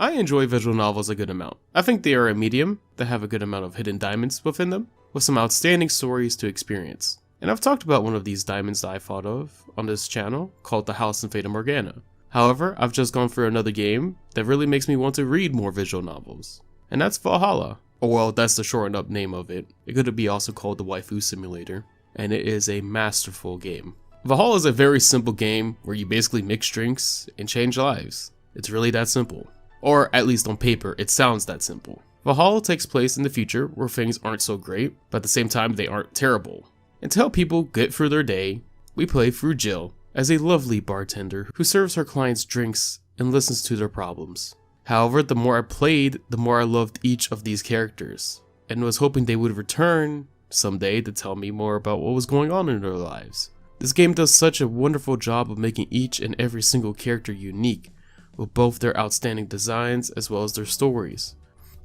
I enjoy visual novels a good amount. I think they are a medium that have a good amount of hidden diamonds within them, with some outstanding stories to experience. And I've talked about one of these diamonds that I thought of on this channel, called The House in Fata Morgana. However, I've just gone through another game that really makes me want to read more visual novels, and that's Valhalla. Or well, that's the shortened up name of it. It could be also called the Waifu Simulator, and it is a masterful game. Valhalla is a very simple game where you basically mix drinks and change lives. It's really that simple. Or at least on paper, it sounds that simple. Valhalla takes place in the future where things aren't so great, but at the same time they aren't terrible. And to help people get through their day, we play through Jill as a lovely bartender who serves her clients drinks and listens to their problems. However, the more I played, the more I loved each of these characters, and was hoping they would return someday to tell me more about what was going on in their lives. This game does such a wonderful job of making each and every single character unique, with both their outstanding designs as well as their stories.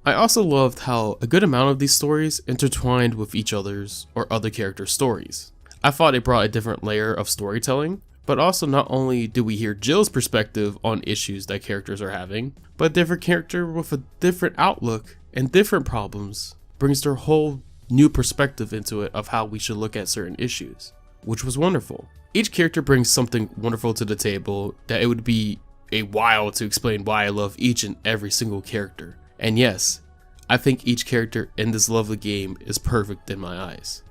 I also loved how a good amount of these stories intertwined with each other's or other characters' stories. I thought it brought a different layer of storytelling, but also not only do we hear Jill's perspective on issues that characters are having, but a different character with a different outlook and different problems brings their whole new perspective into it of how we should look at certain issues, which was wonderful. Each character brings something wonderful to the table that it would be a while to explain why I love each and every single character. And yes, I think each character in this lovely game is perfect in my eyes,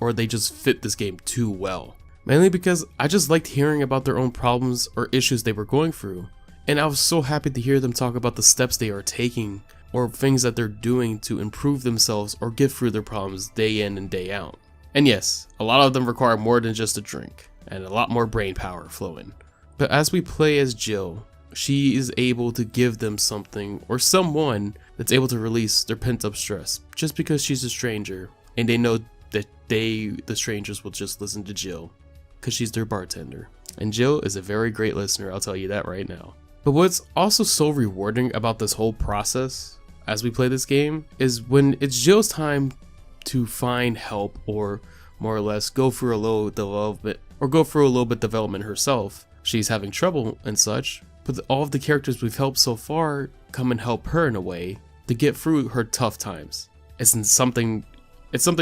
or they just fit this game too well. Mainly because I just liked hearing about their own problems or issues they were going through, and I was so happy to hear them talk about the steps they are taking or things that they're doing to improve themselves or get through their problems day in and day out. And yes, a lot of them require more than just a drink, and a lot more brain power flowing. But as we play as Jill, she is able to give them something or someone that's able to release their pent up stress just because she's a stranger, and they know that the strangers will just listen to Jill because she's their bartender. And Jill is a very great listener, I'll tell you that right now. But what's also so rewarding about this whole process as we play this game is when it's Jill's time to find help or more or less go through a little bit development herself. She's having trouble and such, but all of the characters we've helped so far come and help her in a way to get through her tough times. It's something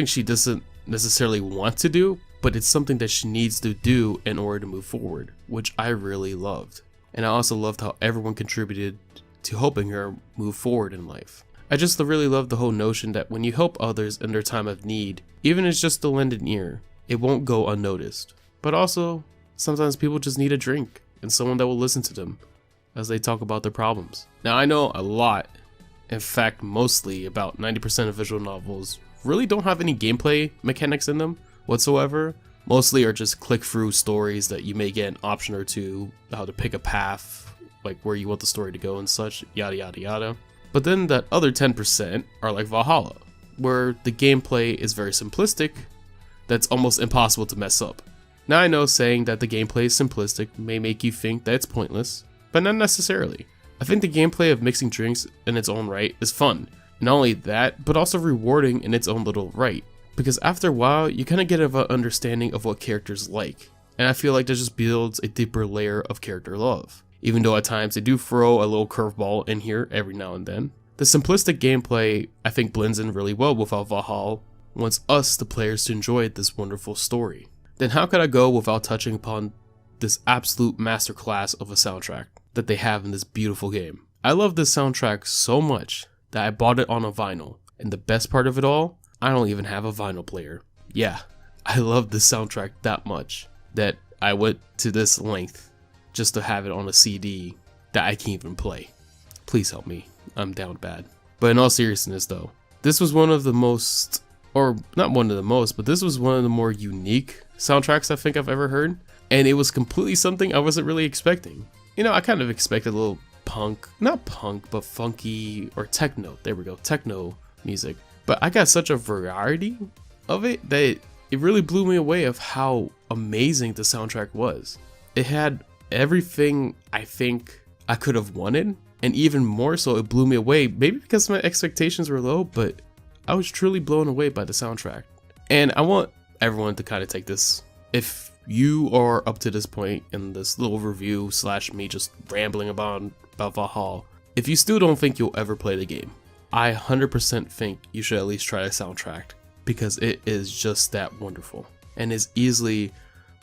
she doesn't necessarily want to do, but it's something that she needs to do in order to move forward, which I really loved. And I also loved how everyone contributed to helping her move forward in life. I just really love the whole notion that when you help others in their time of need, even if it's just to lend an ear, it won't go unnoticed. But also, sometimes people just need a drink and someone that will listen to them as they talk about their problems. Now I know a lot, in fact mostly about 90% of visual novels really don't have any gameplay mechanics in them whatsoever. Mostly are just click through stories that you may get an option or two, how to pick a path, like where you want the story to go and such, yada yada yada. But then that other 10% are like Valhalla, where the gameplay is very simplistic, that's almost impossible to mess up. Now I know saying that the gameplay is simplistic may make you think that it's pointless, but not necessarily. I think the gameplay of mixing drinks in its own right is fun. Not only that, but also rewarding in its own little right. Because after a while, you kind of get an understanding of what characters like. And I feel like that just builds a deeper layer of character love. Even though at times they do throw a little curveball in here every now and then. The simplistic gameplay, I think, blends in really well with how Valhalla wants us, the players, to enjoy this wonderful story. Then how could I go without touching upon this absolute masterclass of a soundtrack that they have in this beautiful game? I love this soundtrack so much that I bought it on a vinyl. And the best part of it all, I don't even have a vinyl player. Yeah, I love this soundtrack that much that I went to this length just to have it on a CD that I can't even play. Please help me, I'm down bad. But in all seriousness though, this was one of the most, or not one of the most, but this was one of the more unique soundtracks I think I've ever heard. And it was completely something I wasn't really expecting. You know, I kind of expected a little not punk, but funky or techno, there we go, techno music. But I got such a variety of it that it really blew me away of how amazing the soundtrack was. It had everything I think I could have wanted, and even more so it blew me away, maybe because my expectations were low, but I was truly blown away by the soundtrack. And I want everyone to kind of take this, if you are up to this point in this little review slash me just rambling about Valhalla, If you still don't think you'll ever play the game, I 100% think you should at least try the soundtrack because it is just that wonderful and is easily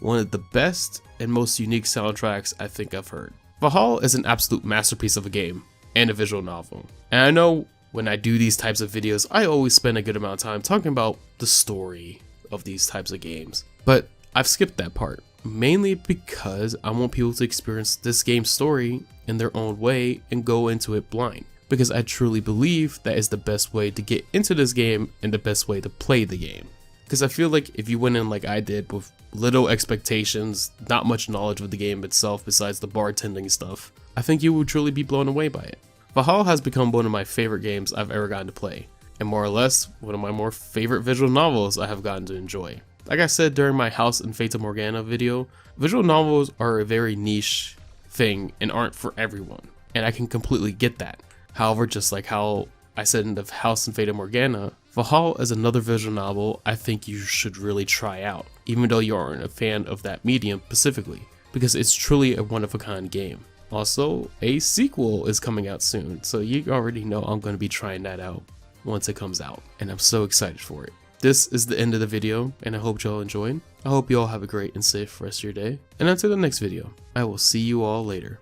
one of the best and most unique soundtracks I think I've heard. Valhalla is an absolute masterpiece of a game and a visual novel. And I know when I do these types of videos, I always spend a good amount of time talking about the story of these types of games. But I've skipped that part, mainly because I want people to experience this game's story in their own way and go into it blind. Because I truly believe that is the best way to get into this game and the best way to play the game. Because I feel like if you went in like I did with little expectations, not much knowledge of the game itself besides the bartending stuff, I think you would truly be blown away by it. Valhalla has become one of my favorite games I've ever gotten to play, and more or less one of my more favorite visual novels I have gotten to enjoy. Like I said during my House and Fata Morgana video, visual novels are a very niche thing and aren't for everyone, and I can completely get that. However, just like how I said in the House and Fata Morgana, Valhalla is another visual novel I think you should really try out, even though you aren't a fan of that medium specifically, because it's truly a one-of-a-kind game. Also, a sequel is coming out soon, so you already know I'm going to be trying that out once it comes out, and I'm so excited for it. This is the end of the video, and I hope y'all enjoyed. I hope you all have a great and safe rest of your day, and until the next video, I will see you all later.